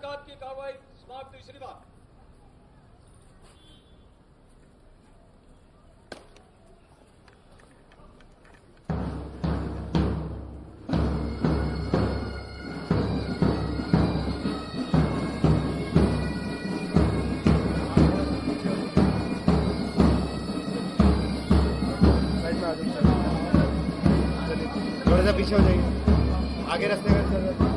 प्रश्नकाल की कार्रवाई समाप्त हुई। श्रीमान थोड़ा सा पीछे हो जाइए, आगे रास्ते में चल।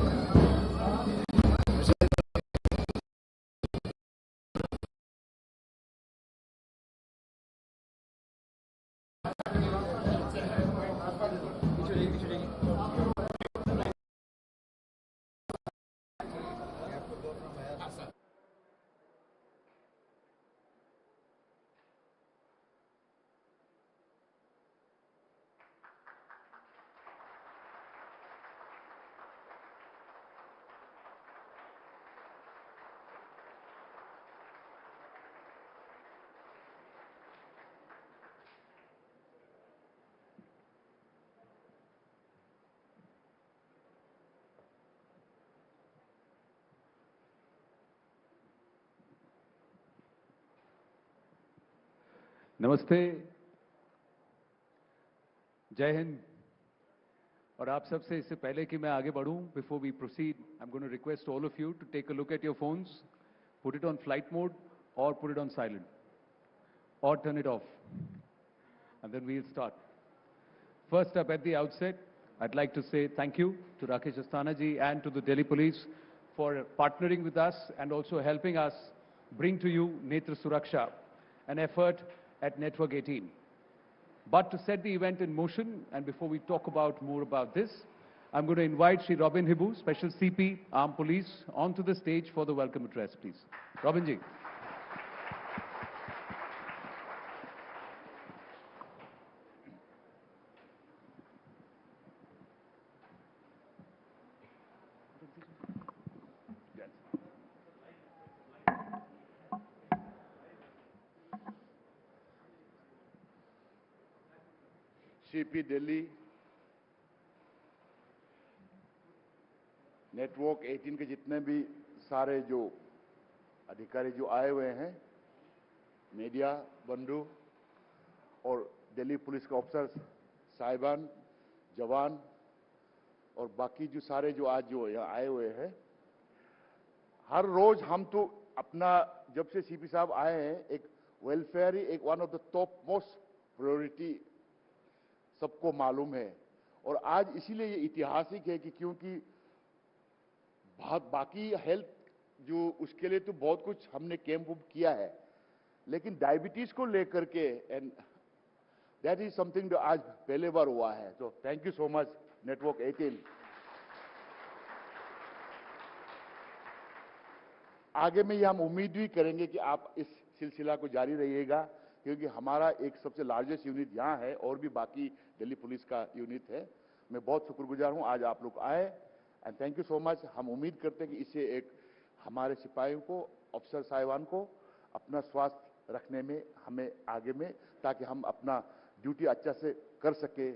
नमस्ते, जय हिंद। और आप सबसे इससे पहले कि मैं आगे बढ़ूं, before we proceed, I am going to request all of you to take a look at your phones, put it on flight mode और put it on silent or turn it off, and then we'll start. First up at the outset, I'd like to say thank you to Rakesh Asthana ji and to the Delhi Police for partnering with us and also helping us bring to you Netra Suraksha, an effort at Network 18. But to set the event in motion, and before we talk more about this, I'm going to invite Shri Robin Hibu, Special CP, Armed Police, onto the stage for the welcome address, please. Robin ji. CP Delhi, network 18 के जितने भी सारे जो अधिकारी जो आए हुए हैं, मीडिया बंधु और दिल्ली पुलिस के ऑफिसर्स साहिबान, जवान और बाकी जो सारे जो आज जो यहाँ आए हुए हैं, हर रोज हम तो अपना जब से सीपी साहब आए हैं, एक वेलफेयर ही एक one of the top most priority सबको मालूम है। और आज इसीलिए ये ऐतिहासिक है कि क्योंकि बाकी हेल्थ जो उसके लिए तो बहुत कुछ हमने कैंप किया है, लेकिन डायबिटीज को लेकर के एंड दैट इज समथिंग जो आज पहले बार हुआ है। तो thank you so much network 18। आगे में ये हम उम्मीद भी करेंगे कि आप इस सिलसिला को जारी रहिएगा, क्योंकि हमारा एक सबसे लार्जेस्ट यूनिट यहाँ है और भी बाकी दिल्ली पुलिस का यूनिट है। मैं बहुत शुक्रगुजार हूँ आज आप लोग आए and thank you so much. हम उम्मीद करते हैं कि इससे एक हमारे सिपाहियों को, अफसर साहिबान को अपना स्वास्थ्य रखने में हमें आगे में, ताकि हम अपना ड्यूटी अच्छा से कर सके,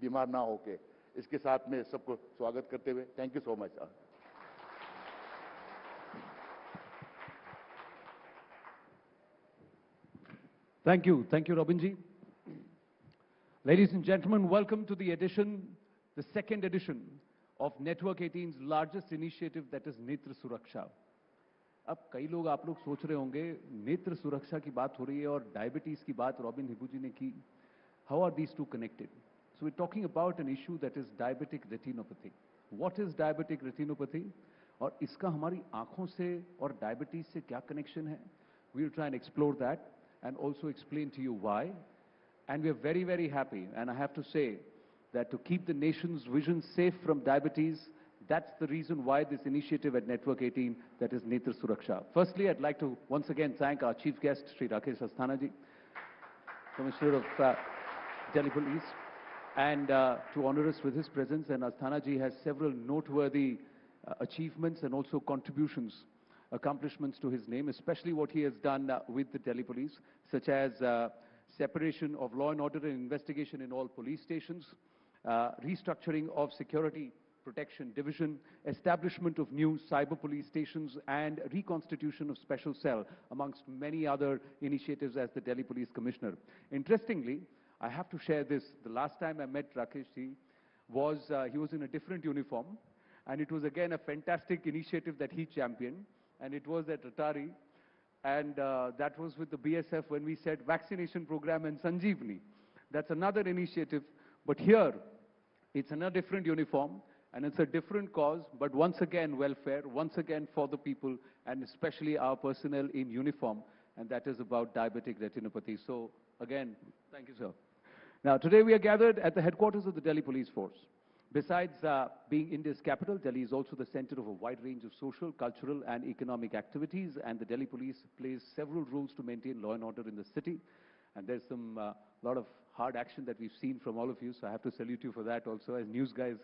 बीमार ना होके। इसके साथ में सबको स्वागत करते हुए thank you so much. Thank you, Robin ji. Ladies and gentlemen, welcome to the second edition of Network 18's largest initiative, that is Netra Suraksha. अब कई लोग आप लोग सोच रहे होंगे, नेत्र सुरक्षा की बात हो रही है और डायबिटीज की बात रॉबिन हिबू जी ने की. How are these two connected? So we're talking about an issue that is diabetic retinopathy. What is diabetic retinopathy? और इसका हमारी आंखों से और डायबिटीज से क्या कनेक्शन है? We'll try and explore that and also explain to you why. And we're very, very happy, and I have to say that to keep the nation's vision safe from diabetes, that's the reason why this initiative at Network 18, that is Netra Suraksha. Firstly, I'd like to once again thank our chief guest, Shri Rakesh Asthana ji, Commissioner of Delhi Police, and to honor us with his presence. And Asthana ji has several noteworthy achievements and also accomplishments to his name, especially what he has done with the Delhi Police, such as separation of law and order and investigation in all police stations, restructuring of security Protection Division, establishment of new cyber police stations, and reconstitution of special cell, amongst many other initiatives as the Delhi Police Commissioner. Interestingly, I have to share this. The last time I met Rakesh ji was, he was in a different uniform, and it was again a fantastic initiative that he championed, and it was at Atari, and that was with the BSF when we said vaccination program and Sanjeevani. That's another initiative, but here it's in a different uniform, and it's a different cause, but once again welfare, once again for the people, and especially our personnel in uniform, and that is about diabetic retinopathy. So again, thank you, sir. Now, today we are gathered at the headquarters of the Delhi Police Force. Besides being India's capital, Delhi is also the center of a wide range of social, cultural, and economic activities, and the Delhi Police plays several roles to maintain law and order in the city. And there's some lot of hard action that we've seen from all of you, so I have to salute you for that also. As news guys,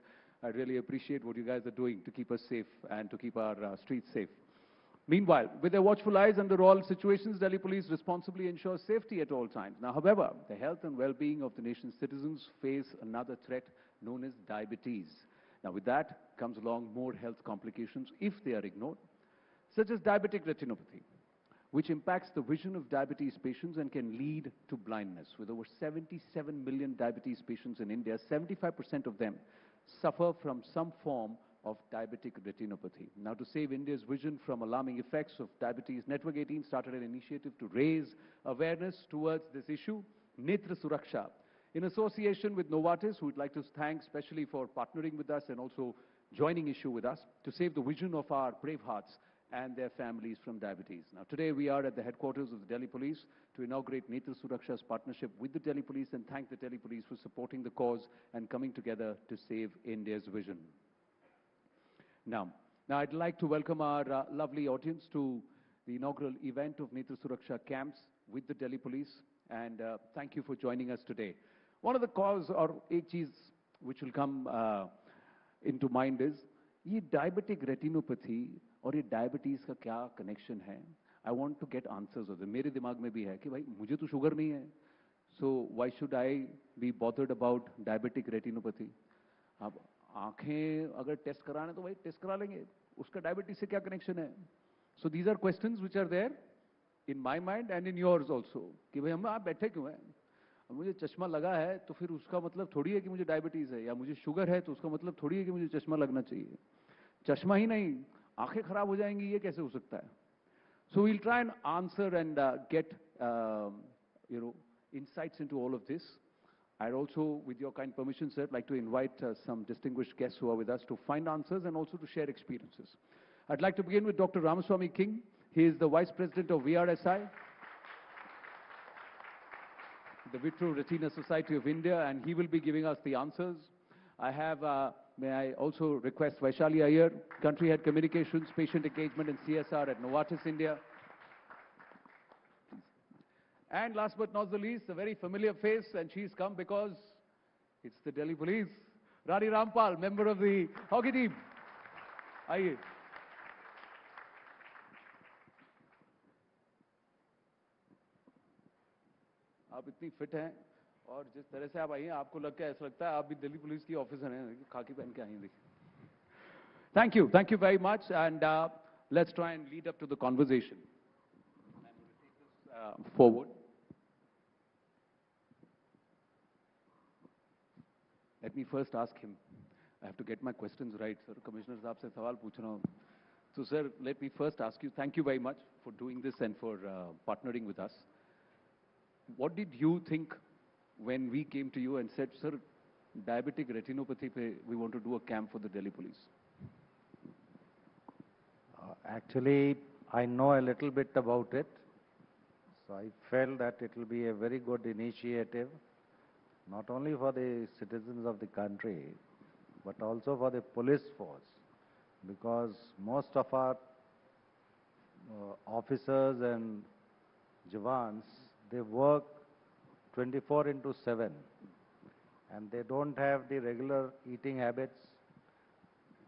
I really appreciate what you guys are doing to keep us safe and to keep our streets safe. Meanwhile, with their watchful eyes under all situations, Delhi Police responsibly ensures safety at all times. Now, however, the health and well-being of the nation's citizens face another threat known as diabetes. Now, with that comes along more health complications if they are ignored, such as diabetic retinopathy, which impacts the vision of diabetes patients and can lead to blindness. With over 77 million diabetes patients in India, 75% of them suffer from some form of diabetic retinopathy. Now, to save India's vision from alarming effects of diabetes, Network 18 started an initiative to raise awareness towards this issue, Netra Suraksha, in association with Novartis, who would like to thank especially for partnering with us and also joining issue with us to save the vision of our brave hearts and their families from diabetes. Now, today we are at the headquarters of the Delhi Police to inaugurate Netra Suraksha's partnership with the Delhi Police and thank the Delhi Police for supporting the cause and coming together to save India's vision. Now I'd like to welcome our lovely audience to the inaugural event of Netra Suraksha camps with the Delhi Police, and thank you for joining us today. One of the cause or एक चीज which will come into mind is ये diabetic retinopathy और ये diabetes का क्या connection है? I want to get answers of them. मेरे दिमाग में भी है कि भाई मुझे तो शुगर नहीं है, so why should I be bothered about diabetic retinopathy? अब आंखें अगर टेस्ट कराने तो भाई टेस्ट करा लेंगे, उसका डायबिटीज से क्या कनेक्शन है? So these are questions which are there in my mind and in yours also कि भाई हम आप बैठे क्यों हैं? मुझे चश्मा लगा है तो फिर उसका मतलब थोड़ी है कि मुझे डायबिटीज है, या मुझे शुगर है तो उसका मतलब थोड़ी है कि मुझे चश्मा लगना चाहिए. चश्मा ही नहीं, आंखें खराब हो जाएंगी, ये कैसे हो सकता है? So we'll try and answer and get insights into all of this. I'd also, with your kind permission, sir, like to invite some distinguished guests who are with us to find answers and also to share experiences. I'd like to begin with Dr. Ramaswamy King. He is the Vice President of VRSI, the Vitro Retina Society of India, and he will be giving us the answers. I have, may I also request Vaishali Iyer, Country Head Communications, Patient Engagement and CSR at Novartis India. And last but not the least, a very familiar face, and she's come because it's the Delhi Police. Rani Rampal, member of the hockey team. आइए. आप इतनी fit हैं और जिस तरह से आप आई हैं, आपको लग के ऐसा लगता है आप भी दिल्ली पुलिस की ऑफिसर हैं, खाकी पहन के आई हैं. देखिए. Thank you very much, and let's try and lead up to the conversation. I'm going to take this forward. Let me first ask him. I have to get my questions right, sir. Commissioner साहब से सवाल पूछ रहा हूँ. So, sir, let me first ask you. Thank you very much for doing this and for partnering with us. What did you think when we came to you and said, sir, diabetic retinopathy pe we want to do a camp for the Delhi Police? Actually, I know a little bit about it, so I felt that it will be a very good initiative, not only for the citizens of the country, but also for the police force, because most of our officers and jawans, they work 24/7, and they don't have the regular eating habits.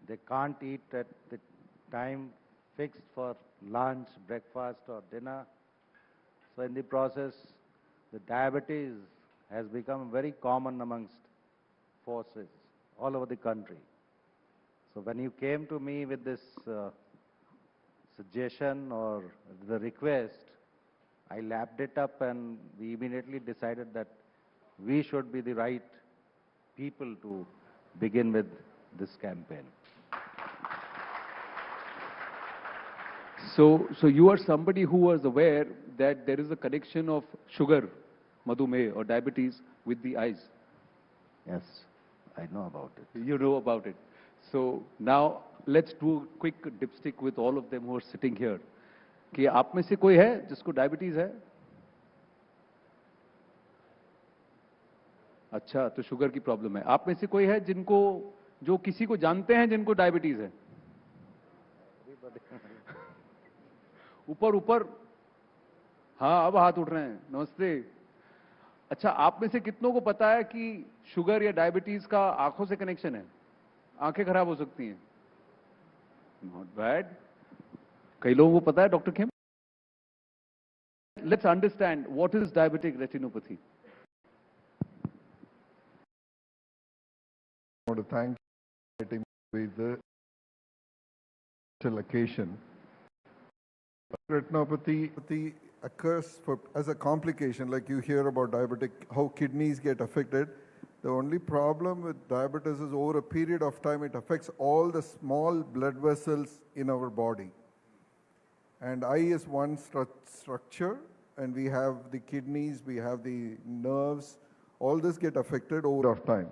They can't eat at the time fixed for lunch, breakfast or dinner. So in the process, the diabetes has become very common amongst forces all over the country. So when you came to me with this suggestion or the request, I lapped it up and we immediately decided that we should be the right people to begin with this campaign. So you are somebody who was aware that there is a connection of sugar, madhumeh or diabetes with the eyes. Yes, I know about it. You know about it. So now let's do a quick dipstick with all of them who are sitting here. कि आप में से कोई है जिसको diabetes है? अच्छा, तो शुगर की प्रॉब्लम है. आप में से कोई है जिनको, जो किसी को जानते हैं जिनको डायबिटीज है? ऊपर ऊपर. हाँ, अब हाथ उठ रहे हैं. नमस्ते. अच्छा, आप में से कितनों को पता है कि शुगर या डायबिटीज का आंखों से कनेक्शन है? आंखें खराब हो सकती हैं. Not bad. कई लोगों को पता है doctor Khem. Let's understand what is diabetic retinopathy. I want to thank you for with the special occasion. Retinopathy occurs as a complication, like you hear about diabetic, how kidneys get affected. The only problem with diabetes is over a period of time, it affects all the small blood vessels in our body. And eye is one structure, and we have the kidneys, we have the nerves, all this get affected over of time.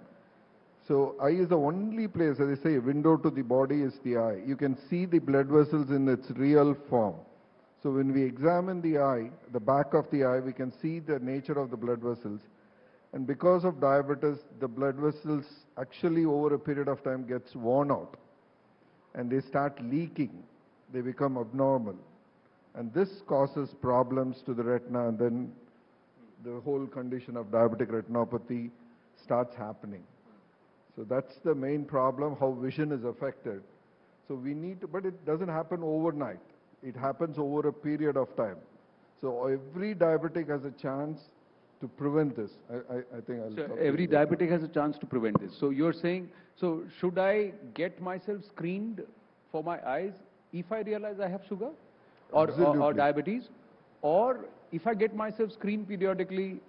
So eye is the only place, as I say, a window to the body is the eye. You can see the blood vessels in its real form. So when we examine the eye, the back of the eye, we can see the nature of the blood vessels. And because of diabetes, the blood vessels actually over a period of time gets worn out. And they start leaking. They become abnormal. And this causes problems to the retina, and then the whole condition of diabetic retinopathy starts happening. So that's the main problem, how vision is affected. So we need to, but it doesn't happen overnight. It happens over a period of time. So every diabetic has a chance to prevent this. I think I'll... So every diabetic has a chance to prevent this. So you're saying, so should I get myself screened for my eyes if I realize I have sugar or diabetes? Or if I get myself screened periodically,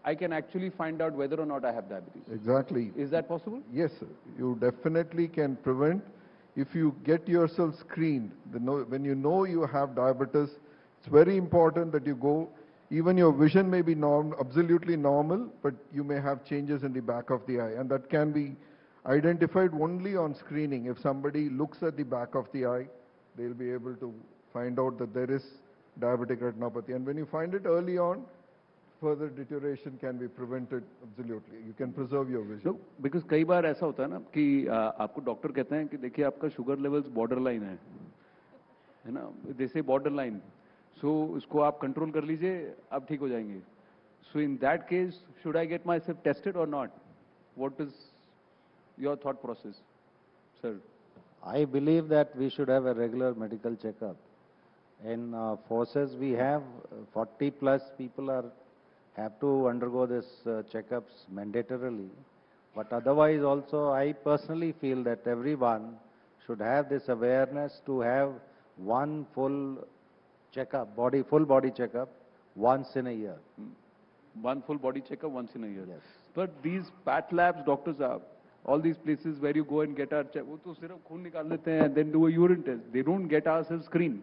I can actually find out whether or not I have diabetes? Exactly. Is that possible? Yes, sir. You definitely can prevent. If you get yourself screened, when you know you have diabetes, it's very important that you go. Even your vision may be absolutely normal, but you may have changes in the back of the eye. And that can be identified only on screening. If somebody looks at the back of the eye, they'll be able to find out that there is diabetic retinopathy. And when you find it early on, further deterioration can be prevented absolutely. You can preserve your vision. No, because कई बार ऐसा होता है ना कि आपको doctor कहते हैं कि देखिए आपका शुगर लेवल्स बॉर्डर लाइन है ना, जैसे बॉर्डर लाइन, सो उसको आप कंट्रोल कर लीजिए, आप ठीक हो जाएंगे. So in that case should I get myself tested और not? What is your thought process, sir? I believe that we should have a regular medical checkup. In forces we have 40 plus people have to undergo this checkups mandatorily. But otherwise also I personally feel that everyone should have this awareness to have one full checkup, full body checkup once in a year. One full body checkup once in a year. Yes. But these path labs, doctors are, all these places where you go and get our check, वो तो सिर्फ खून निकाल लेते हैं and then do a urine test. They don't get ourselves screened.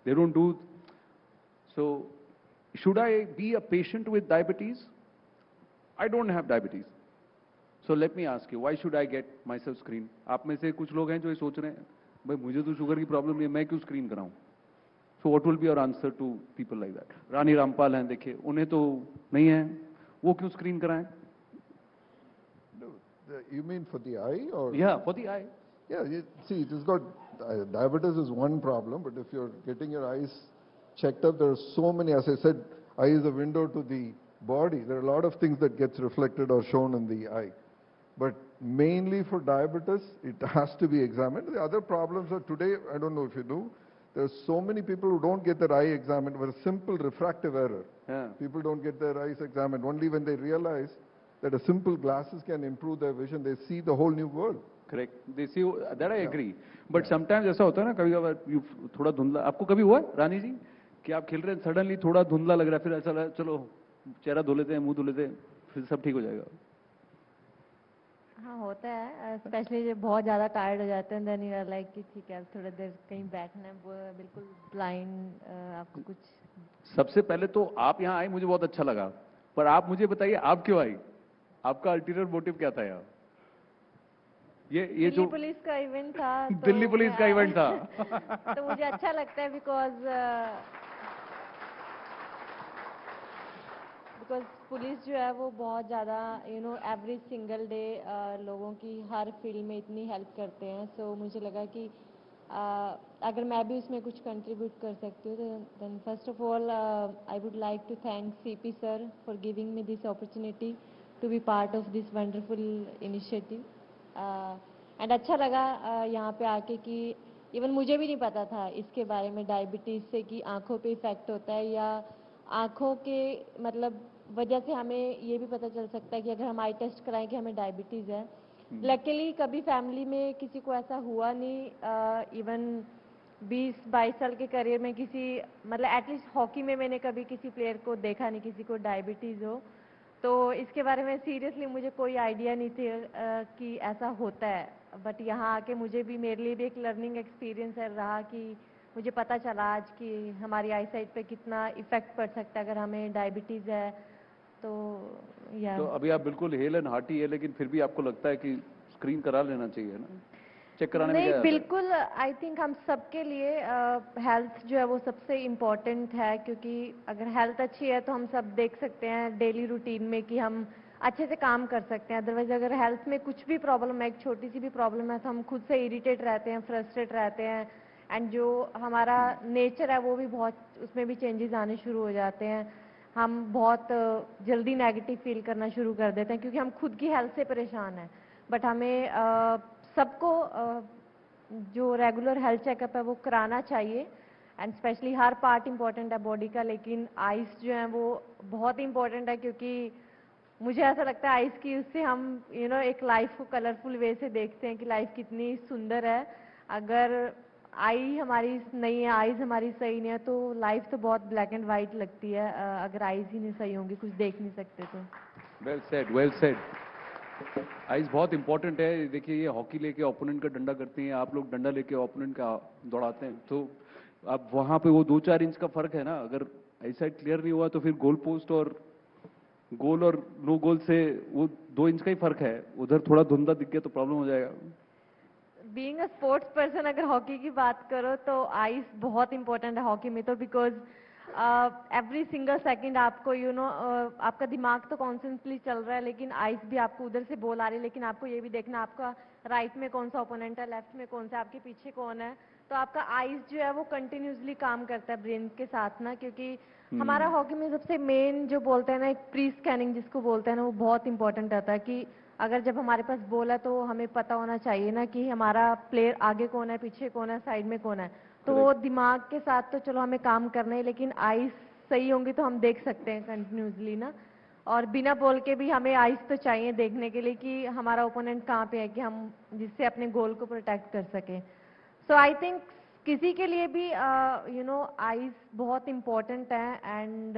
They don't do. So, should I be a patient with diabetes? I don't have diabetes. So let me ask you, why should I get myself screened? आप में से कुछ लोग हैं जो ये सोच रहे हैं, भाई मुझे तो शुगर की प्रॉब्लम नहीं है, मैं क्यों screen कराऊं? So what will be your answer to people like that? Rani Rampal हैं, देखिए, उन्हें तो नहीं है, वो क्यों स्क्रीन कराएं? You mean for the eye or? Yeah, for the eye. Yeah, see, it has got, diabetes is one problem, but if you're getting your eyes checked up, there are so many, as I said, eye is a window to the body. There are a lot of things that gets reflected or shown in the eye. But mainly for diabetes, it has to be examined. The other problems are today, I don't know if you know, there are so many people who don't get their eye examined with a simple refractive error. Yeah. People don't get their eyes examined. Only when they realize that a simple glasses can improve their vision, they see the whole new world. Correct, देसी, that I agree, but sometimes ऐसा होता है ना, कभी कभी थोड़ा धुंधला, आपको कभी हुआ है रानी जी कि आप खेल रहे हैं सडनली थोड़ा धुंधला लग रहा है, फिर ऐसा लगा चलो चेहरा धो लेते हैं, मुंह धो लेते हैं, फिर सब ठीक हो जाएगा? हाँ होता है, स्पेशली जब बहुत ज़्यादा टायर्ड हो जाते हैं, देन यू आर लाइक कि ठीक है अब थोड़ा देर कहीं बैठना है, वो बिल्कुल ब्लाइंड आपको कुछ। सबसे पहले तो आप यहाँ आए, मुझे बहुत अच्छा लगा, पर आप मुझे बताइए आप क्यों आई? आपका अल्टीरियर मोटिव क्या था यहाँ? ये दिल्ली जो पुलिस का इवेंट था तो दिल्ली पुलिस का इवेंट था तो मुझे अच्छा लगता है बिकॉज पुलिस जो है वो बहुत ज़्यादा एवरी सिंगल डे लोगों की हर फील्ड में इतनी हेल्प करते हैं, सो मुझे लगा कि अगर मैं भी उसमें कुछ कंट्रीब्यूट कर सकती हूँ, तो then first of all I would like to thank CP sir for giving me this opportunity to be part of this wonderful initiative. And अच्छा लगा यहाँ पे आके कि इवन मुझे भी नहीं पता था इसके बारे में, डायबिटीज़ से कि आँखों पे इफेक्ट होता है, या आँखों के मतलब वजह से हमें ये भी पता चल सकता है कि अगर हम आई टेस्ट कराएं कि हमें डायबिटीज़ है। लकीली कभी फैमिली में किसी को ऐसा हुआ नहीं, इवन 20-22 साल के करियर में किसी मतलब एटलीस्ट हॉकी में मैंने कभी किसी प्लेयर को देखा नहीं किसी को डायबिटीज़ हो, तो इसके बारे में सीरियसली मुझे कोई आइडिया नहीं थे कि ऐसा होता है। बट यहाँ आके मुझे भी, मेरे लिए भी एक लर्निंग एक्सपीरियंस है रहा कि मुझे पता चला आज कि हमारी आई साइट पे कितना इफेक्ट पड़ सकता है अगर हमें डायबिटीज़ है। तो या तो अभी आप बिल्कुल हेल एंड हार्टी है, लेकिन फिर भी आपको लगता है कि स्क्रीन करा लेना चाहिए ना? चेक कराने में क्या नहीं, जाता है? बिल्कुल आई थिंक हम सबके लिए हेल्थ जो है वो सबसे इम्पोर्टेंट है, क्योंकि अगर हेल्थ अच्छी है तो हम सब देख सकते हैं डेली रूटीन में कि हम अच्छे से काम कर सकते हैं। अदरवाइज अगर हेल्थ में कुछ भी प्रॉब्लम है, एक छोटी सी भी प्रॉब्लम है, तो हम खुद से इरिटेट रहते हैं, फ्रस्ट्रेट रहते हैं, एंड जो हमारा नेचर है वो भी बहुत, उसमें भी चेंजेस आने शुरू हो जाते हैं। हम बहुत जल्दी नेगेटिव फील करना शुरू कर देते हैं क्योंकि हम खुद की हेल्थ से परेशान हैं। बट हमें सबको जो रेगुलर हेल्थ चेकअप है वो कराना चाहिए, and specially her part important है बॉडी का, लेकिन आइज़ जो है वो बहुत इम्पॉर्टेंट है, क्योंकि मुझे ऐसा लगता है आइज़ की उससे हम एक लाइफ को कलरफुल वे से देखते हैं कि लाइफ कितनी सुंदर है। अगर आई हमारी नहीं है, आइज़ हमारी सही नहीं है, तो लाइफ तो बहुत ब्लैक एंड वाइट लगती है। अगर आइज़ ही नहीं सही होंगी, कुछ देख नहीं सकते तो। Well said, well said. Eyes बहुत इंपॉर्टेंट है। देखिए ये हॉकी लेके ओपोनेंट का डंडा करती हैं, आप लोग डंडा लेके ओपोनेंट का दौड़ाते हैं, तो अब वहां पे वो 2-4 इंच का फर्क है ना। अगर ऐसा क्लियर नहीं हुआ तो फिर गोल पोस्ट और गोल और नो गोल से वो 2 इंच का ही फर्क है, उधर थोड़ा धुंधला दिख गया तो प्रॉब्लम हो जाएगा। बीइंग अ स्पोर्ट्स पर्सन अगर हॉकी की बात करो तो आइस बहुत इंपॉर्टेंट है हॉकी में, तो बिकॉज एवरी सिंगल सेकंड आपको आपका दिमाग तो कॉन्स्टेंटली चल रहा है, लेकिन आइस भी आपको उधर से बॉल आ रही है, लेकिन आपको ये भी देखना आपका राइट में कौन सा ओपोनेंट है, लेफ्ट में कौन सा, आपके पीछे कौन है। तो आपका आइस जो है वो कंटिन्यूसली काम करता है ब्रेन के साथ ना, क्योंकि हमारा हॉकी में सबसे मेन जो बोलते हैं ना, एक प्री स्कैनिंग जिसको बोलते हैं ना, वो बहुत इंपॉर्टेंट रहता है कि अगर जब हमारे पास बॉल है तो हमें पता होना चाहिए ना कि हमारा प्लेयर आगे कौन है, पीछे कौन है, साइड में कौन है। तो वो दिमाग के साथ तो चलो हमें काम करना है, लेकिन आइस सही होंगी तो हम देख सकते हैं कंटिन्यूसली ना, और बिना बॉल के भी हमें आइस तो चाहिए देखने के लिए कि हमारा ओपोनेंट कहाँ पे है, कि हम जिससे अपने गोल को प्रोटेक्ट कर सकें। सो आई थिंक किसी के लिए भी आइस बहुत इम्पोर्टेंट है। एंड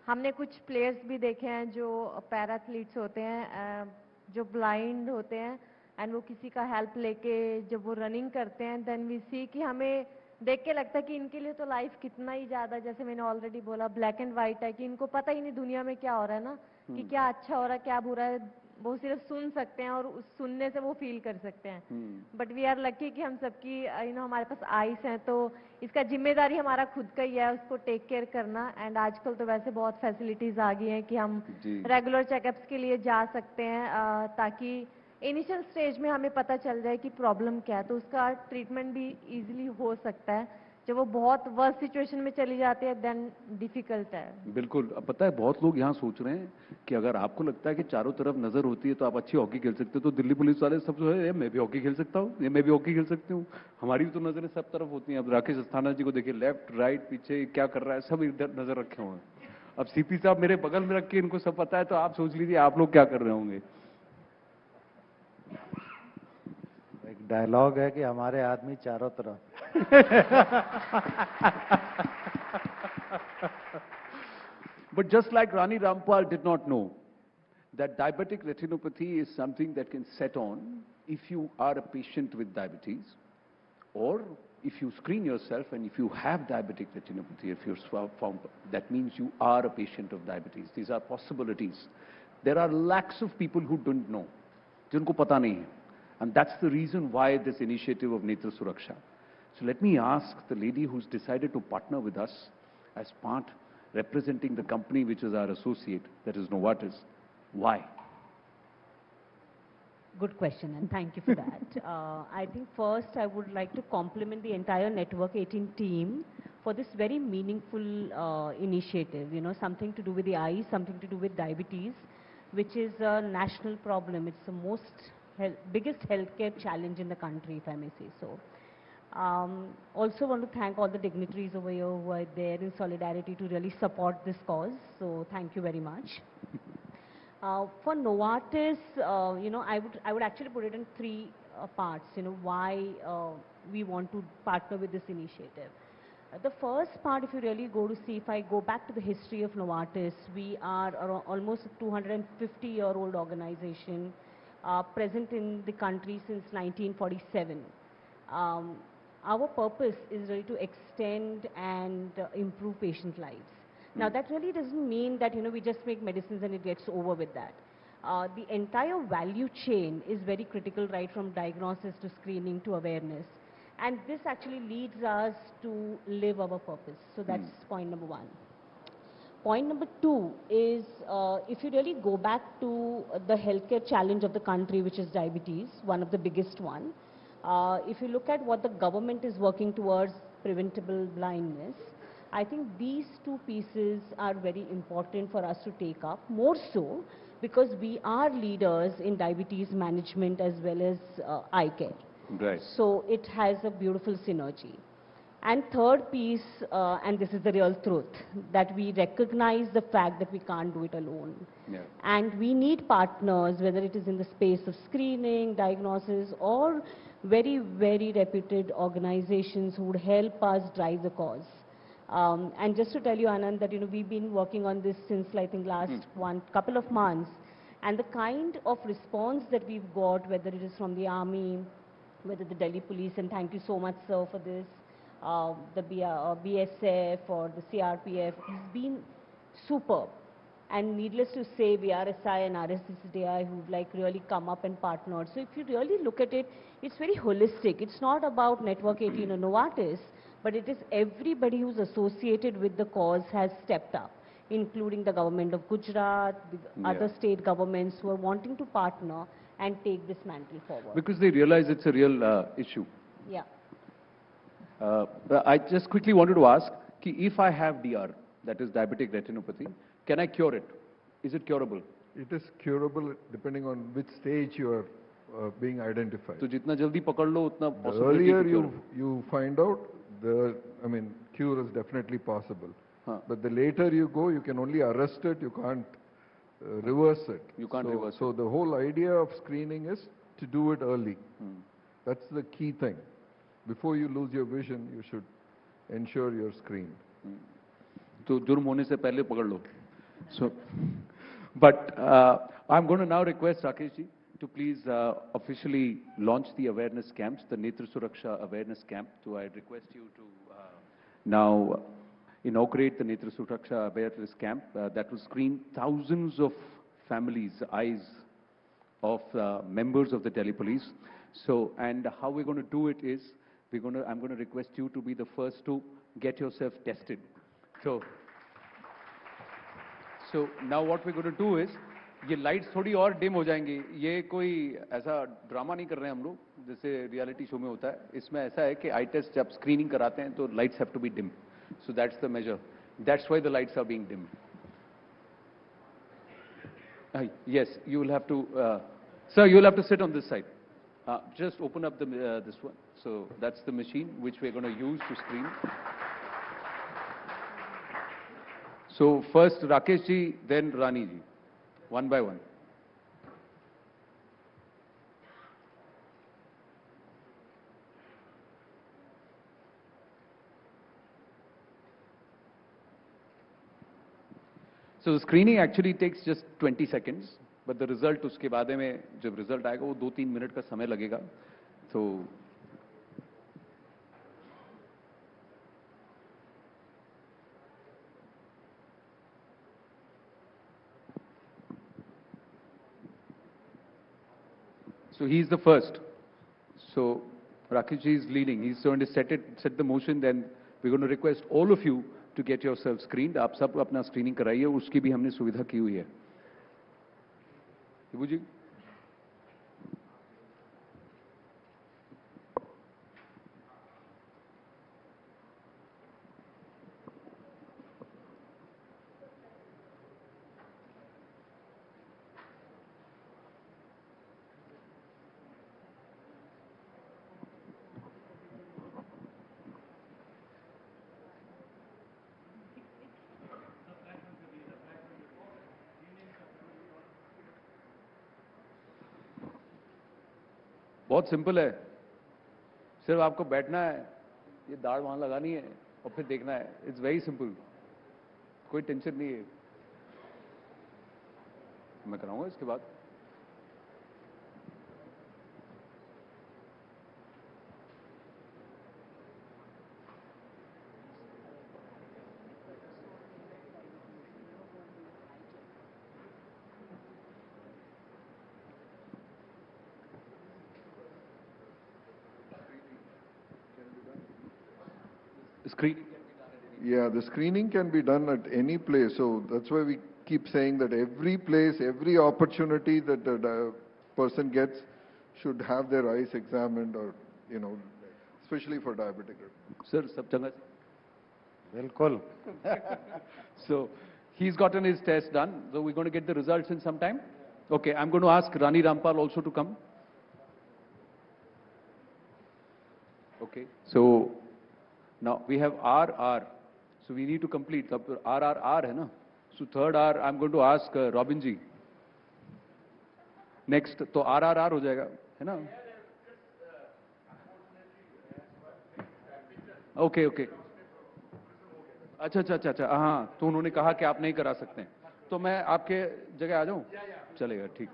हमने कुछ प्लेयर्स भी देखे हैं जो पैराथलीट्स होते हैं, जो ब्लाइंड होते हैं, एंड वो किसी का हेल्प लेके जब वो रनिंग करते हैं, देन वी सी कि हमें देख के लगता है कि इनके लिए तो लाइफ कितना ही ज़्यादा, जैसे मैंने ऑलरेडी बोला, ब्लैक एंड वाइट है, कि इनको पता ही नहीं दुनिया में क्या हो रहा है ना, कि क्या अच्छा हो रहा है क्या बुरा है, वो सिर्फ सुन सकते हैं और उस सुनने से वो फील कर सकते हैं। बट वी आर लकी कि हम सबकी हमारे पास आइस हैं, तो इसका जिम्मेदारी हमारा खुद का ही है उसको टेक केयर करना। एंड आजकल तो वैसे बहुत फैसिलिटीज आ गई हैं कि हम रेगुलर चेकअप्स के लिए जा सकते हैं, ताकि इनिशियल स्टेज में हमें पता चल जाए कि प्रॉब्लम क्या है, तो उसका ट्रीटमेंट भी इजीली हो सकता है। जब वो बहुत वर्स्ट सिचुएशन में चली जाती है देन डिफिकल्ट है। बिल्कुल। अब पता है बहुत लोग यहाँ सोच रहे हैं कि अगर आपको लगता है कि चारों तरफ नजर होती है तो आप अच्छी हॉकी खेल सकते हो, तो दिल्ली पुलिस वाले सब जो है, मैं भी हॉकी खेल सकता हूँ, ये मैं भी हॉकी खेल सकती हूँ, हमारी भी तो नजरें सब तरफ होती हैं। अब राकेश अस्थाना जी को देखिए, लेफ्ट राइट पीछे क्या कर रहा है, सब इधर नजर रखे हुए हैं। अब सीपी साहब मेरे बगल में रख के इनको सब पता है, तो आप सोच लीजिए आप लोग क्या कर रहे होंगे। डायलॉग है कि हमारे आदमी चारों तरफ। But just like Rani Rampal did not know that diabetic retinopathy is something that can set on if you are a patient with diabetes, or if you screen yourself and if you have diabetic retinopathy, if you're found, that means you are a patient of diabetes. These are possibilities. There are lakhs of people who don't know, जिनको पता नहीं है. And that's the reason why this initiative of Netra Suraksha. So let me ask the lady who's decided to partner with us as part representing the company which is our associate, that is Novartis, why? Good question, and thank you for that. I think first I would like to compliment the entire Network 18 team for this very meaningful initiative, you know, something to do with the eyes, something to do with diabetes, which is a national problem. It's the biggest healthcare challenge in the country, if I may say so. Also want to thank all the dignitaries over here who are there in solidarity to really support this cause. So thank you very much. For Novartis, you know, I would actually put it in three parts, you know, why we want to partner with this initiative. The first part, if you really go to see, if I go back to the history of Novartis, we are almost a 250-year-old organization present in the country since 1947. Our purpose is really to extend and improve patient lives. Now that really doesn't mean that, you know, we just make medicines and it gets over with that. The entire value chain is very critical, right from diagnosis to screening to awareness. And this actually leads us to live our purpose. So that's point number one. Point number two is, if you really go back to the healthcare challenge of the country, which is diabetes, one of the biggest one. If you look at what the government is working towards, preventable blindness, I think these two pieces are very important for us to take up, more so because we are leaders in diabetes management as well as eye care. Right. So it has a beautiful synergy. And third piece, and this is the real truth, that we recognize the fact that we can't do it alone. Yeah. And we need partners, whether it is in the space of screening, diagnosis, or very, very reputed organizations who would help us drive the cause. And just to tell you, Anand, that, you know, we've been working on this since, I think, last couple of months. And the kind of response that we've got, whether it is from the army, whether the Delhi police, and thank you so much, sir, for this, the BSF or the CRPF, has been superb. And needless to say, VRSI and RSCDI who've like really come up and partnered. So if you really look at it, it's very holistic. It's not about Network 18 or Novartis, but it is everybody who's associated with the cause has stepped up, including the government of Gujarat, the other state governments who are wanting to partner and take this mantle forward. Because they realize it's a real issue. Yeah. I just quickly wanted to ask, if I have DR, that is diabetic retinopathy, can I cure it? Is it curable? It is curable depending on which stage you are being identified. So जितना जल्दी पकड़ लो उतना The possibility earlier to cure. you find out, cure is definitely possible. Huh. But the later you go, you can only arrest it, you can't reverse it. You can't reverse So the whole idea of screening is to do it early. That's the key thing. Before you lose your vision, you should ensure you're screened. तो जुर्म होने से पहले पकड़ लो. So, but I'm going to now request Rakesh ji to please officially launch the awareness camps, the Netra Suraksha awareness camp. So I request you to now inaugurate the Netra Suraksha awareness camp that will screen thousands of families' eyes of members of the Delhi police. So, and how we're going to do it is, I'm going to request you to be the first to get yourself tested. So now what we're going to do is, ये lights थोड़ी और dim हो जाएंगी. ये कोई ऐसा drama नहीं कर रहे हैं हम लोग जैसे रियलिटी शो में होता है. इसमें ऐसा है कि आई टेस्ट जब स्क्रीनिंग कराते हैं तो lights have to be dim. So that's the measure. That's why the lights are being dim. Yes, you will have to, sir, you will have to sit on this side. Just open up this one. So that's the machine which we're going to use to screen. So first Rakesh ji, then Rani ji, one by one. So the screening actually takes just 20 seconds, but the result उसके बाद में जब result आएगा वो 2-3 minute का समय लगेगा. So he is the first. So Rakesh ji is leading. He's going to set the motion. Then we're going to request all of you to get yourself screened. आप सब अपना screening कराइए. उसकी भी हमने सुविधा की हुई है. शिबू जी. बहुत सिंपल है. सिर्फ आपको बैठना है, ये दाढ़ वहां लगानी है और फिर देखना है. It's very simple. कोई टेंशन नहीं है. मैं कराऊंगा इसके बाद. Screening. Yeah, the screening can be done at any place. So that's why we keep saying that every place, every opportunity that the person gets should have their eyes examined, or, you know, especially for diabetic. Sir, sab changa. Bilkul. So he's gotten his test done. So we're going to get the results in some time. Okay, I'm going to ask Rani Rampal also to come. Okay, so now we have RR. So we need to complete. अब RRR है ना? So third R, I'm going to ask Robin ji. Next, तो RRR हो जाएगा, है ना? Okay, okay. अच्छा, हाँ, तो उन्होंने कहा कि आप नहीं करा सकते हैं. तो मैं आपके जगह आ जाऊं? चलेगा, ठीक.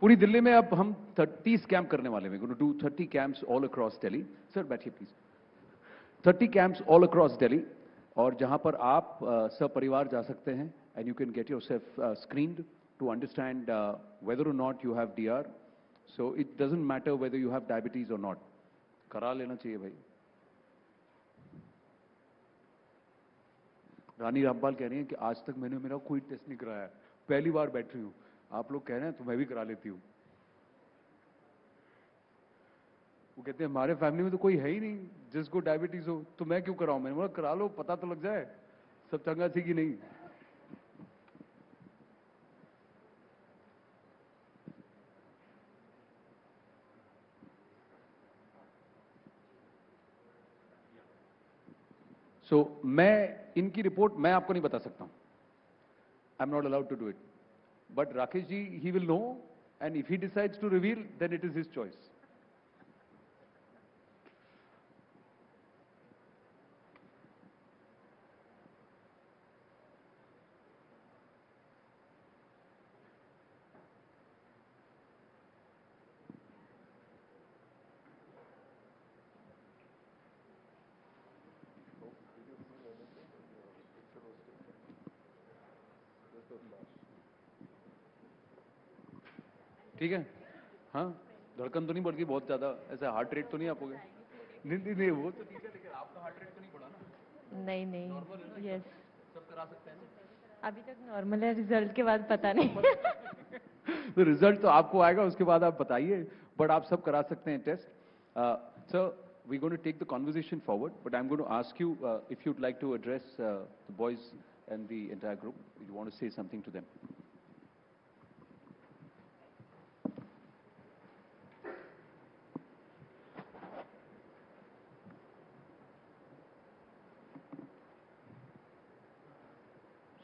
पूरी दिल्ली में अब हम 30 कैंप करने वाले हैं. We're going to do 30 camps all across Delhi. Sir, बैठिए please. 30 camps all across Delhi, और जहां पर आप सपरिवार जा सकते हैं, and you can get yourself screened to understand whether or not you have DR. So it doesn't matter whether you have diabetes or not. करा लेना चाहिए भाई. रानी रामपाल कह रही हैं कि आज तक मैंने मेरा कोई टेस्ट नहीं कराया, पहली बार बैठ रही हूँ. आप लोग कह रहे हैं तो मैं भी करा लेती हूँ. वो कहते हैं हमारे फैमिली में तो कोई है ही नहीं जिसको डायबिटीज हो, तो मैं क्यों कराऊं. मैंने बोला करा लो, पता तो लग जाए सब चंगा थी कि नहीं. So मैं इनकी रिपोर्ट मैं आपको नहीं बता सकता हूं. I am not allowed to do it. But Rakesh ji, he will know, and if he decides to reveal, then it is his choice. ठीक है. हाँ, धड़कन तो नहीं बढ़ गई बहुत ज्यादा, ऐसा हार्ट रेट तो नहीं आप हो गए? नहीं, वो तो ठीक है, लेकिन आपका हार्ट रेट तो नहीं बढ़ा ना? नहीं, यस, सब करा सकते हैं ना? अभी तक नॉर्मल है. रिजल्ट के बाद पता नहीं. तो रिजल्ट तो आपको आएगा, उसके बाद आप बताइए, बट आप सब करा सकते हैं test. Sir, we're going to take the conversation forward, but I'm going to ask you if you'd like to address the boys and the entire group. You want to say something to them?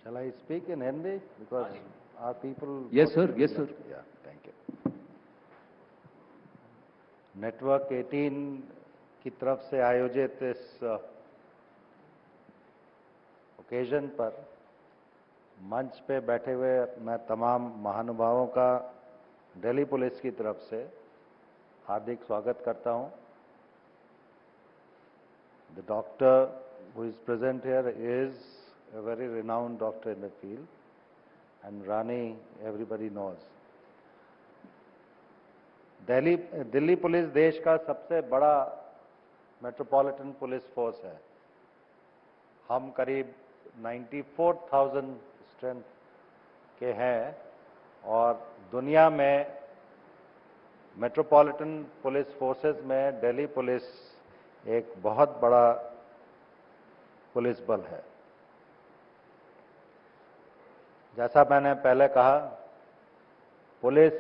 Shall I speak in Hindi? Because our people... Yes, sir. Yes, sir. Yeah, thank you. Network 18 की तरफ से आयोजित इस occasion पर मंच पे बैठे हुए मैं तमाम महानुभावों का दिल्ली पुलिस की तरफ से हार्दिक स्वागत करता हूं। The doctor who is present here is a very renowned doctor in the field, and Rani everybody knows. Delhi police देश का सबसे बड़ा मेट्रोपॉलिटन पुलिस फोर्स है। हम करीब 94,000 स्ट्रेंथ के हैं और दुनिया में मेट्रोपॉलिटन पुलिस फोर्सेस में दिल्ली पुलिस एक बहुत बड़ा पुलिस बल है। जैसा मैंने पहले कहा, पुलिस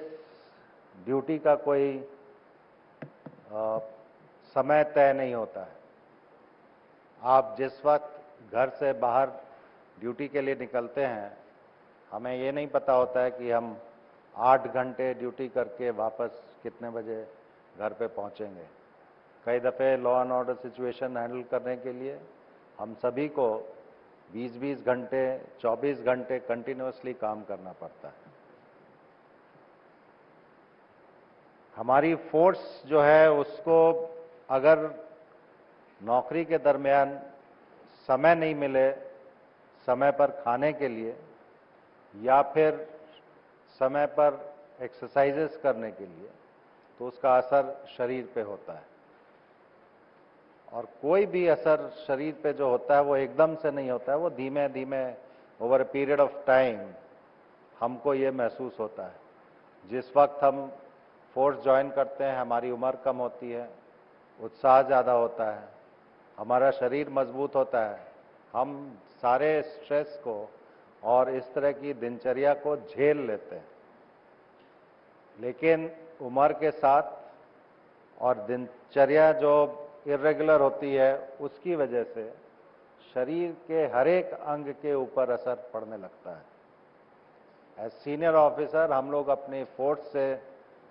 ड्यूटी का कोई समय तय नहीं होता है। आप जिस वक्त घर से बाहर ड्यूटी के लिए निकलते हैं, हमें ये नहीं पता होता है कि हम 8 घंटे ड्यूटी करके वापस कितने बजे घर पे पहुंचेंगे। कई दफ़े law and order situation handle करने के लिए हम सभी को 20-20 घंटे, 24 घंटे कंटिन्यूअसली काम करना पड़ता है। हमारी फोर्स जो है उसको अगर नौकरी के दरमियान समय नहीं मिले समय पर खाने के लिए या फिर समय पर एक्सरसाइजेस करने के लिए, तो उसका असर शरीर पे होता है। और कोई भी असर शरीर पे जो होता है वो एकदम से नहीं होता है, वो धीमे धीमे over a period of time हमको ये महसूस होता है। जिस वक्त हम फोर्स ज्वाइन करते हैं, हमारी उम्र कम होती है, उत्साह ज़्यादा होता है, हमारा शरीर मजबूत होता है, हम सारे स्ट्रेस को और इस तरह की दिनचर्या को झेल लेते हैं। लेकिन उम्र के साथ और दिनचर्या जो इर्रेगुलर होती है, उसकी वजह से शरीर के हर एक अंग के ऊपर असर पड़ने लगता है। एज सीनियर ऑफिसर हम लोग अपनी फोर्स से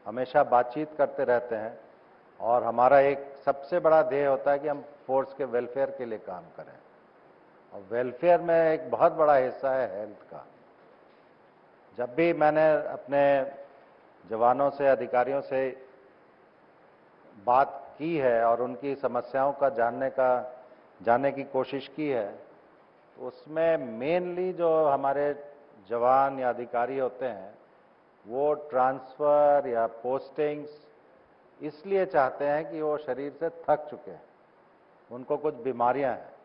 हमेशा बातचीत करते रहते हैं और हमारा एक सबसे बड़ा ध्येय होता है कि हम फोर्स के वेलफेयर के लिए काम करें। और वेलफेयर में एक बहुत बड़ा हिस्सा है हेल्थ का। जब भी मैंने अपने जवानों से, अधिकारियों से बात की है और उनकी समस्याओं का जानने की कोशिश की है, तो उसमें मेनली जो हमारे जवान या अधिकारी होते हैं वो ट्रांसफ़र या पोस्टिंग्स इसलिए चाहते हैं कि वो शरीर से थक चुके हैं, उनको कुछ बीमारियां हैं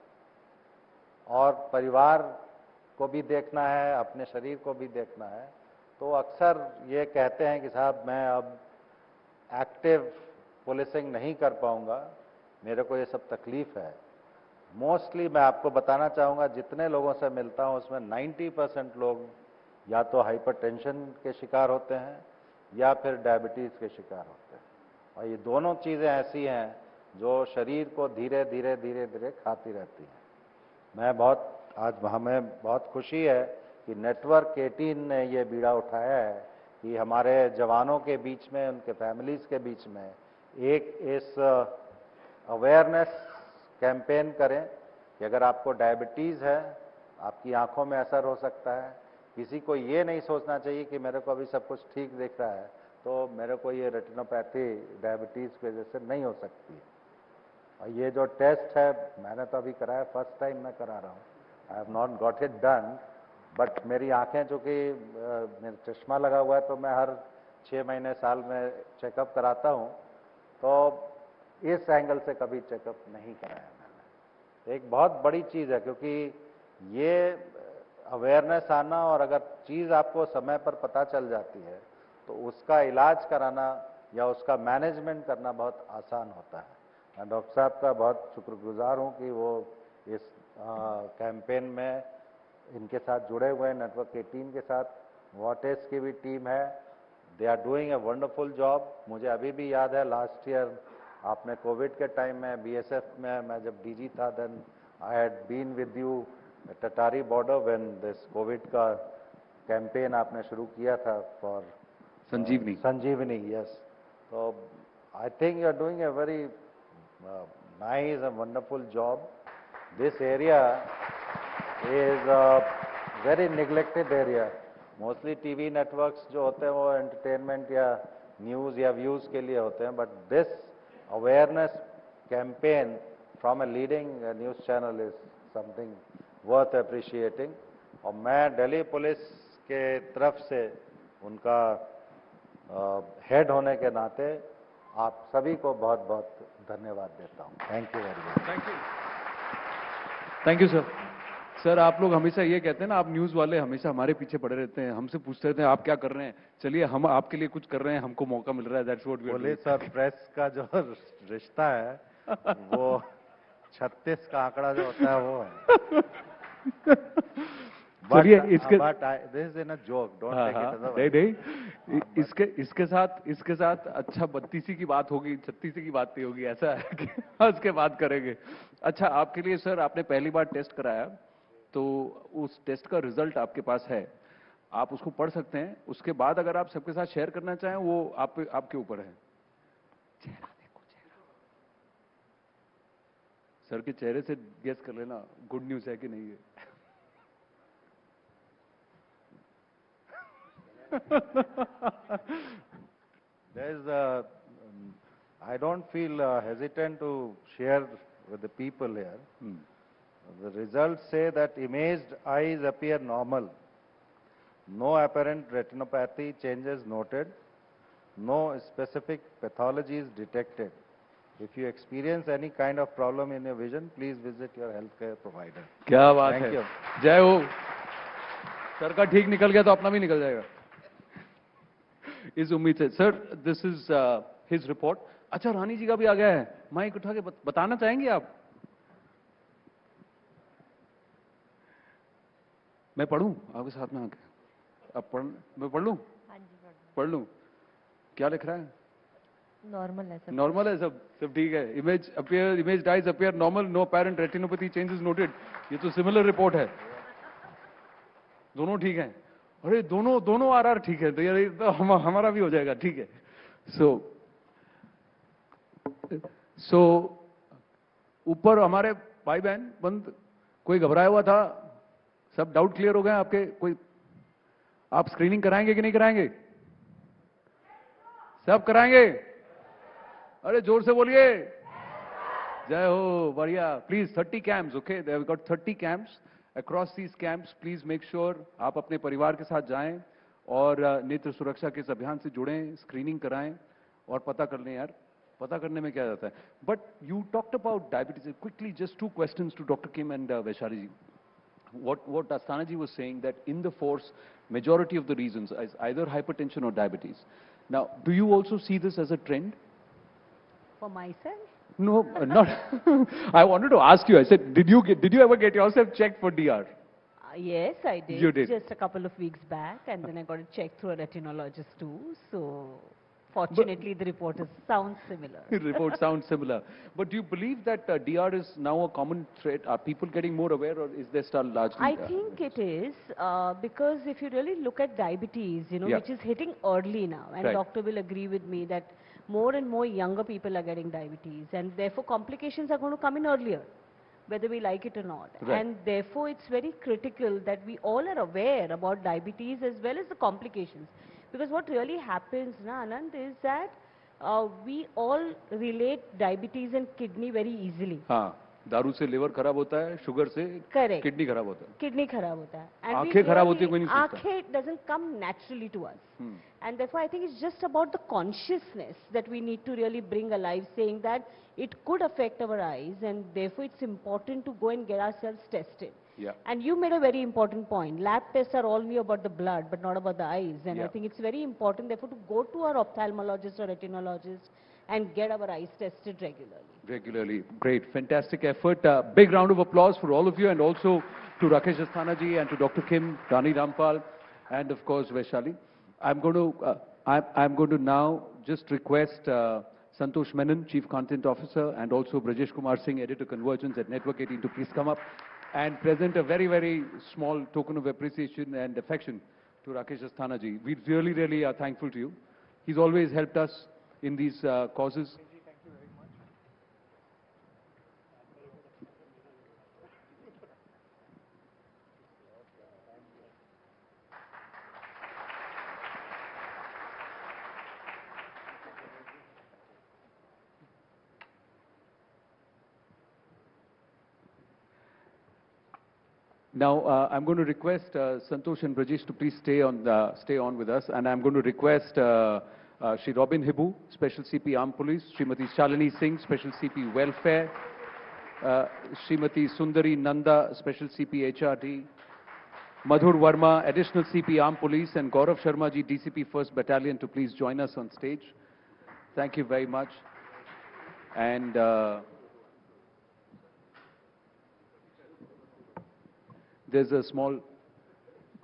और परिवार को भी देखना है, अपने शरीर को भी देखना है। तो अक्सर ये कहते हैं कि साहब मैं अब एक्टिव पुलिसिंग नहीं कर पाऊंगा, मेरे को ये सब तकलीफ है। मोस्टली मैं आपको बताना चाहूँगा, जितने लोगों से मिलता हूँ उसमें 90% लोग या तो हाइपरटेंशन के शिकार होते हैं या फिर डायबिटीज़ के शिकार होते हैं। और ये दोनों चीज़ें ऐसी हैं जो शरीर को धीरे धीरे खाती रहती हैं। हमें बहुत खुशी है कि नेटवर्क 18 ने ये बीड़ा उठाया है कि हमारे जवानों के बीच में, उनके फैमिलीज़ के बीच में एक इस अवेयरनेस कैंपेन करें कि अगर आपको डायबिटीज़ है, आपकी आंखों में असर हो सकता है। किसी को ये नहीं सोचना चाहिए कि मेरे को अभी सब कुछ ठीक दिख रहा है तो मेरे को ये रेटिनोपैथी डायबिटीज़ की वजह से नहीं हो सकती। और ये जो टेस्ट है मैंने तो अभी कराया, फर्स्ट टाइम मैं करा रहा हूँ, I have not got it done, but मेरी आंखें चूँकि मेरा चश्मा लगा हुआ है तो मैं हर 6 महीने साल में चेकअप कराता हूँ, तो इस एंगल से कभी चेकअप नहीं कराया मैंने। एक बहुत बड़ी चीज़ है, क्योंकि ये अवेयरनेस आना और अगर चीज़ आपको समय पर पता चल जाती है तो उसका इलाज कराना या उसका मैनेजमेंट करना बहुत आसान होता है। मैं डॉक्टर साहब का बहुत शुक्रगुजार हूँ कि वो इस कैंपेन में इनके साथ जुड़े हुए हैं, नेटवर्क 18 के साथ। नोवार्टिस की भी टीम है, they are doing a wonderful job. मुझे अभी भी याद है लास्ट ईयर आपने कोविड के टाइम में बीएसएफ में मैं जब डीजी था, then I had been with you Attari border when this covid का कैंपेन आपने शुरू किया था फॉर संजीवनी। यस, तो I think you are doing a very nice and wonderful job. This area is a very neglected area. Mostly TV networks जो होते हैं वो entertainment या news या views के लिए होते हैं, but this awareness campaign from a leading news channel is something worth appreciating. और मैं दिल्ली पुलिस के तरफ से उनका हेड होने के नाते आप सभी को बहुत बहुत धन्यवाद देता हूँ. Thank you very much. Thank you sir. Sir आप लोग हमेशा ये कहते हैं ना, आप न्यूज़ वाले हमेशा हमारे पीछे पड़े रहते हैं, हमसे पूछते रहते हैं आप क्या कर रहे हैं. चलिए हम आपके लिए कुछ कर रहे हैं, हमको मौका मिल रहा है. That's what we are doing. Police और प्रेस का जो रिश्ता है वो 36 का आंकड़ा जो होता है वो है. चलिए इसके this is in a joke, don't take it as a नहीं, इसके साथ अच्छा 32 की बात होगी, 36 की बात नहीं होगी, ऐसा है कि उसके बाद करेंगे. अच्छा आपके लिए सर, आपने पहली बार टेस्ट कराया तो उस टेस्ट का रिजल्ट आपके पास है, आप उसको पढ़ सकते हैं. उसके बाद अगर आप सबके साथ शेयर करना चाहें वो आपके ऊपर है. चेहरा देखो, चेहरा सर के चेहरे से गेस कर लेना गुड न्यूज है कि नहीं है. I don't feel hesitant to share with the people here. The results say that imaged eyes appear normal. No apparent retinopathy changes noted. No specific pathologies detected. If you experience any kind of problem in your vision, please visit your healthcare provider. क्या बात है. Thank you. जय हो. Sir का ठीक निकल गया तो अपना भी निकल जाएगा इस उम्मीद से. Sir this is his report. अच्छा रानी जी का भी आ गया है, माइक उठा के बताना चाहेंगे आप? मैं पढ़ूं आपके साथ में आके? अब मैं पढ़ लूं? हाँ जी पढ़ लूं. क्या लिख रहा है? नॉर्मल है सब. नॉर्मल है सब ठीक है. Image eyes appear normal, no apparent retinopathy changes noted. ये तो सिमिलर रिपोर्ट है, दोनों ठीक है. अरे दोनों आर ठीक है, तो यार तो हमारा भी हो जाएगा. ठीक है. सो ऊपर हमारे भाई बहन बंद, कोई घबराया हुआ था, सब डाउट क्लियर हो गए आपके? कोई आप स्क्रीनिंग कराएंगे कि नहीं कराएंगे? सब कराएंगे? अरे जोर से बोलिए. जय हो. बढ़िया. Please 30 camps. Okay, they have got 30 camps across these camps. Please make sure आप अपने परिवार के साथ जाएं और नेत्र सुरक्षा के इस अभियान से जुड़ें, स्क्रीनिंग कराएं और पता कर लें. यार पता करने में क्या जाता है. But you talked about diabetes. Quickly just 2 questions to doctor Kim and Vaishali ji. What Asthana ji was saying that in the force, majority of the reasons is either hypertension or diabetes. Now, do you also see this as a trend? For myself? No, not. I wanted to ask you. I said, did you ever get yourself checked for DR? Yes, I did. You did? Just a couple of weeks back, and then I got it checked through a retinologist too. So, fortunately, the report sounds similar. Report sounds similar. But do you believe that DR is now a common threat? Are people getting more aware, or is there still largely? I think it is because if you really look at diabetes, you know, Yeah. which is hitting early now, and Right. doctor will agree with me that more and more younger people are getting diabetes, and therefore complications are going to come in earlier, whether we like it or not. Right. And therefore it's very critical that we all are aware about diabetes as well as the complications. Because what really happens, Anand, is that we all relate diabetes and kidney very easily. हाँ, दारू से liver खराब होता है, sugar से Correct. Kidney खराब होता है. Kidney खराब होता है. And we आंखें खराब होती है, कोई really- नहीं सोचता. आंखें doesn't come naturally to us. And therefore I think it's just about the consciousness that we need to really bring alive, saying that it could affect our eyes, and therefore it's important to go and get ourselves tested. Yeah. And you made a very important point. Lab tests are only about the blood, but not about the eyes. And I Yeah. think it's very important, therefore, to go to our ophthalmologist or retinologist and get our eyes tested regularly. Great. Fantastic effort. Big round of applause for all of you, and also to Rakesh Asthana ji and to Dr. Kim, Dani Rampal, and of course Vaishali. I'm going to now just request Santosh Menon, Chief Content Officer, and also Brajesh Kumar Singh, Editor Convergence at Network 18, to please come up and present a very, very small token of appreciation and affection to Rakesh Asthana ji. We really, really are thankful to you. He's always helped us in these causes. Now, I'm going to request Santosh and Brajesh to please stay on with us, and I'm going to request Shri Robin Hibu, Special CP Armed Police, Srimati Shalini Singh, Special CP Welfare, Srimati Sundari Nanda, Special CP HRD, Madhur Verma, Additional CP Armed Police, and Gaurav Sharma ji, DCP 1st Battalion, to please join us on stage. Thank you very much. And there's a small,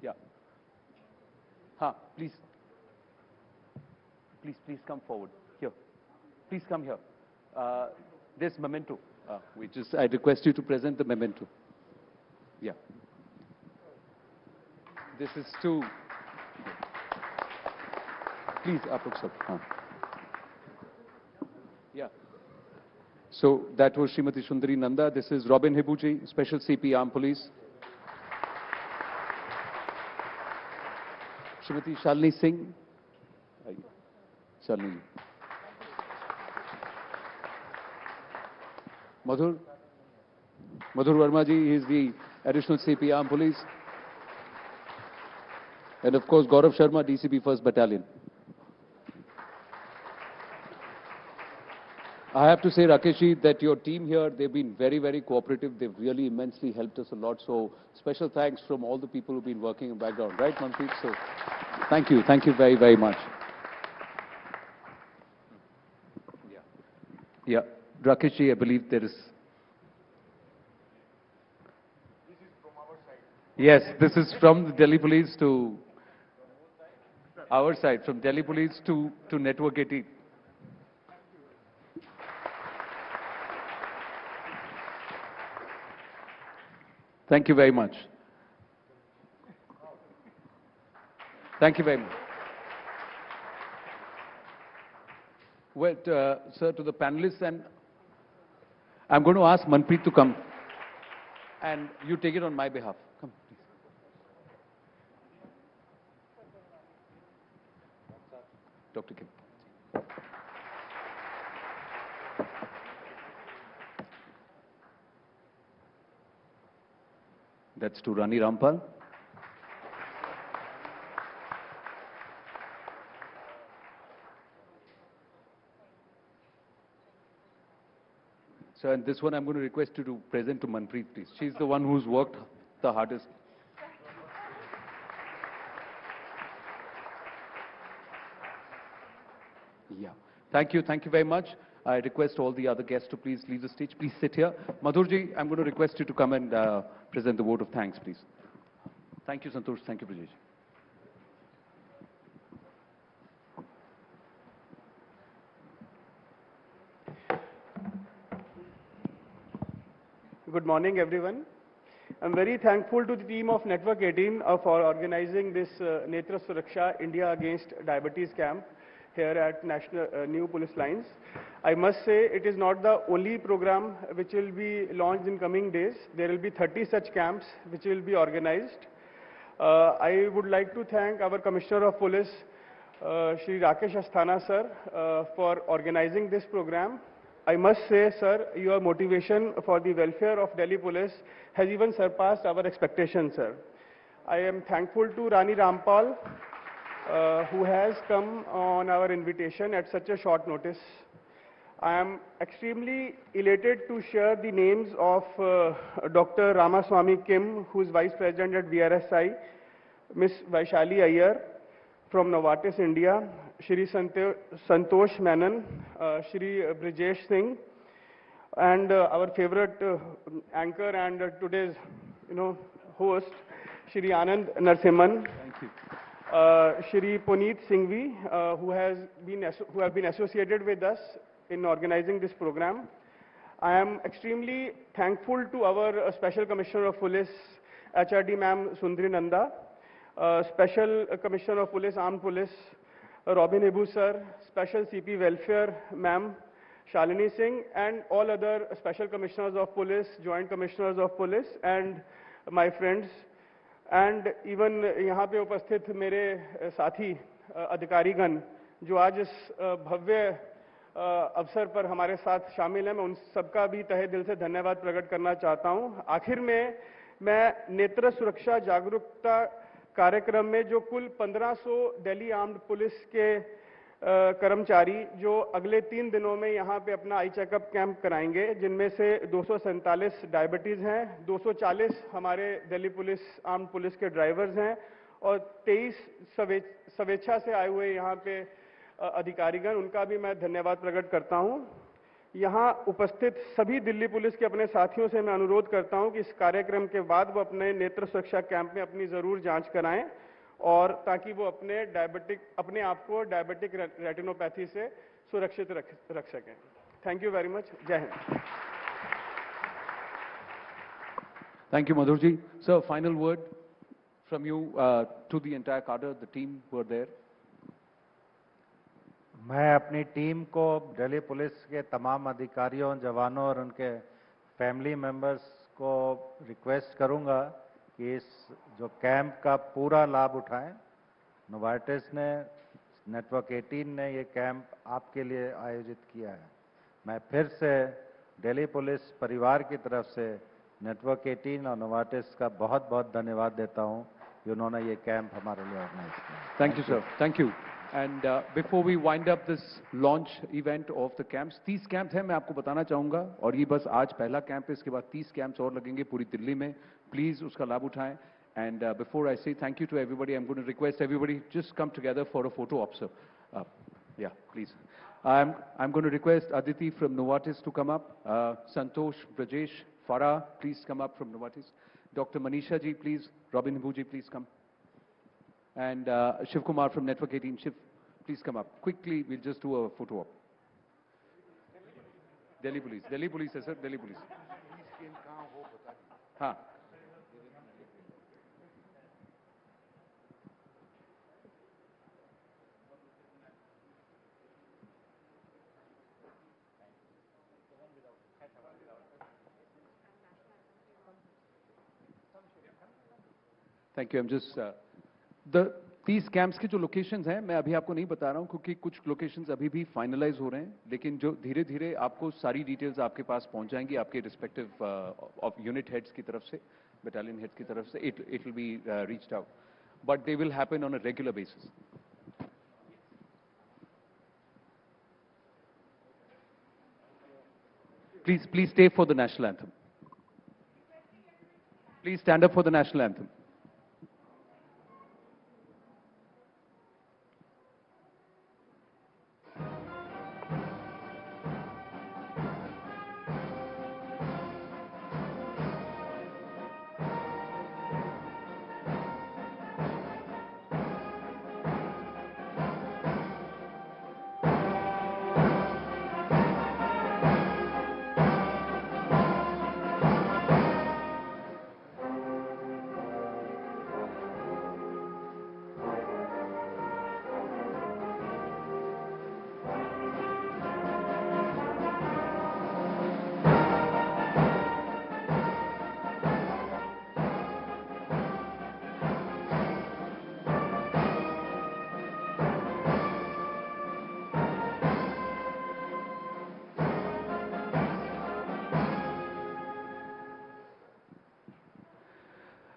yeah. Please come forward. Here. Please come here. This memento. I request you to present the memento. Yeah. This is to, please, Apuk sir. Yeah. So that was Srimati Sundari Nanda. This is Robin Hibuji, Special CP Armed Police. Srimati Shalini Singh. Shalini. Madhur Verma ji is the Additional CP Armed Police. And of course, Gaurav Sharma, DCP 1st Battalion. I have to say, Rakeshji, that your team here, they've been very, very cooperative. They've really immensely helped us a lot. So special thanks from all the people who've been working in the background. Right, Manpreet? So thank you. Thank you very, very much. Yeah. Rakeshji, I believe there is... This is from our side. Yes, this is from the Delhi Police to... our side, from Delhi Police to Network 18. Thank you very much. Thank you very much. Well, sir, to the panelists, and I'm going to ask Manpreet to come, and you take it on my behalf. Come, please. Dr. Kim. That's to Rani Rampal. So, and this one I'm going to request you to present to Manpreet, please. She's the one who's worked the hardest. Yeah. Thank you very much. I request all the other guests to please leave the stage. Please sit here. Madhurji, I'm going to request you to come and present the vote of thanks, please. Thank you, Santosh. Thank you, Brajesh. Good morning, everyone. I'm very thankful to the team of Network 18 for organizing this Netra Suraksha India Against Diabetes camp here at New Police Lines. I must say it is not the only program which will be launched in coming days. There will be 30 such camps which will be organized. I would like to thank our Commissioner of Police, Shri Rakesh Asthana sir, for organizing this program. I must say, sir, your motivation for the welfare of Delhi Police has even surpassed our expectations, sir. I am thankful to Rani Rampal, who has come on our invitation at such a short notice. I am extremely elated to share the names of Dr. Ramaswamy Kim, who is Vice President at VRSI, Ms. Vaishali Iyer from Novartis, India, Shri Santosh Menon, Shri Brajesh Singh, and our favorite anchor and today's host, Shri Anand Narsimhan. Thank you. Shri Puneet Singhvi, who have been associated with us in organizing this program. I am extremely thankful to our Special Commissioner of Police, HRD Ma'am Sundari Nanda, Special Commissioner of Police, Armed Police, Robin Hibu sir, Special CP Welfare Ma'am Shalini Singh, and all other Special Commissioners of Police, Joint Commissioners of Police, and my friends, and even यहाँ पे उपस्थित मेरे साथी अधिकारीगण जो आज इस भव्य अवसर पर हमारे साथ शामिल हैं, मैं उन सबका भी तहे दिल से धन्यवाद प्रकट करना चाहता हूं। आखिर में मैं नेत्र सुरक्षा जागरूकता कार्यक्रम में जो कुल 1500 दिल्ली आर्म्ड पुलिस के कर्मचारी जो अगले 3 दिनों में यहाँ पे अपना आई चेकअप कैंप कराएंगे, जिनमें से 247 डायबिटीज हैं, 240 हमारे दिल्ली पुलिस आर्म्ड पुलिस के ड्राइवर्स हैं और 23 स्वेच्छा से आए हुए यहाँ पे अधिकारीगण, उनका भी मैं धन्यवाद प्रकट करता हूँ। यहाँ उपस्थित सभी दिल्ली पुलिस के अपने साथियों से मैं अनुरोध करता हूँ कि इस कार्यक्रम के बाद वो अपने नेत्र सुरक्षा कैंप में अपनी जरूर जांच कराएं और ताकि वो अपने आप को डायबिटिक रेटिनोपैथी से सुरक्षित रख सकें। Thank you very much. जय Hind. Thank you, Madhurji. Sir, final word from you to the entire cadre, the team who are there. मैं अपनी टीम को, दिल्ली पुलिस के तमाम अधिकारियों, जवानों और उनके फैमिली मेंबर्स को रिक्वेस्ट करूंगा कि इस जो कैंप का पूरा लाभ उठाएं। नोवार्टिस ने, नेटवर्क 18 ने ये कैंप आपके लिए आयोजित किया है। मैं फिर से दिल्ली पुलिस परिवार की तरफ से नेटवर्क 18 और नोवार्टिस का बहुत बहुत धन्यवाद देता हूं कि उन्होंने ये कैंप हमारे लिए ऑर्गेनाइज किया। Thank you, sir. Thank you. And before we wind up this launch event of the camps, 30 camp हैं, मैं आपको बताना चाहूँगा, और ये बस आज पहला कैंप है, इसके बाद 30 कैंप्स और लगेंगे पूरी दिल्ली में। प्लीज़ उसका लाभ उठाएं। And before I say thank you to everybody, I'm going to request everybody just come together for a photo op, sir. Yeah, please. I'm going to request Aditi from Novartis to come up. Santosh, Brajesh, Farah, please come up from Novartis. Dr. Manisha ji, please. Robin Bhuji, please come. And Shiv Kumar from Network 18. Shiv, please come up. Quickly, we'll just do a photo op. Delhi Police. Delhi Police, sir. Delhi Police. हाँ. Thank you. I'm just the 30 camps के जो locations हैं, मैं अभी आपको नहीं बता रहा हूं क्योंकि कुछ लोकेशंस अभी भी फाइनलाइज हो रहे हैं, लेकिन जो धीरे धीरे आपको सारी डिटेल्स आपके पास पहुंच जाएंगी आपके रिस्पेक्टिव ऑफ यूनिट हेड्स की तरफ से, बटालियन हेड्स की तरफ से. It will be reached out, but they will happen on a regular basis. Please stay for the national anthem. Please stand up for the national anthem.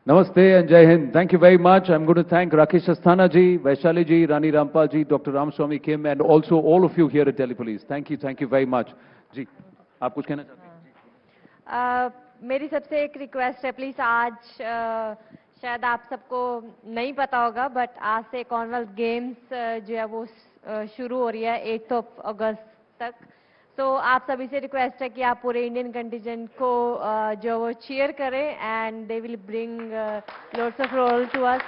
Namaste and Jai Hind. Thank you very much. I'm going to thank Rakesh Asthana ji, Vaishali ji, Rani Rampal ji, Dr. Ramswamy Kim, and also all of you here at Delhi Police. Thank you very much. जी, आप कुछ कहना चाहते हैं? मेरी सबसे एक request है, please आज शायद आप सबको नहीं पता होगा, बट आज से कॉमनवेल्थ गेम्स जो है वो शुरू हो रही है 8 अगस्त तक. तो आप सभी से रिक्वेस्ट है कि आप पूरे इंडियन कंटिजेंट को जो वो चीयर करें, and they will bring lots of role to us.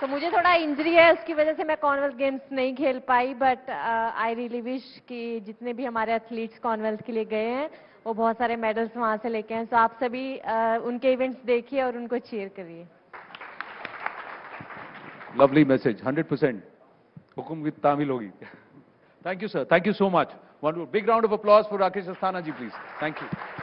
तो मुझे थोड़ा इंजरी है, उसकी वजह से मैं कॉमनवेल्थ गेम्स नहीं खेल पाई, बट आई रियली विश कि जितने भी हमारे एथलीट्स कॉमनवेल्थ के लिए गए हैं वो बहुत सारे मेडल्स वहां से लेके हैं. तो आप सभी उनके इवेंट्स देखिए और उनको चीयर करिए. लवली मैसेज, 100% हुकुम की तामील होगी. Thank you, sir. Thank you so much. One big round of applause for Rakesh Asthana ji, please. Thank you.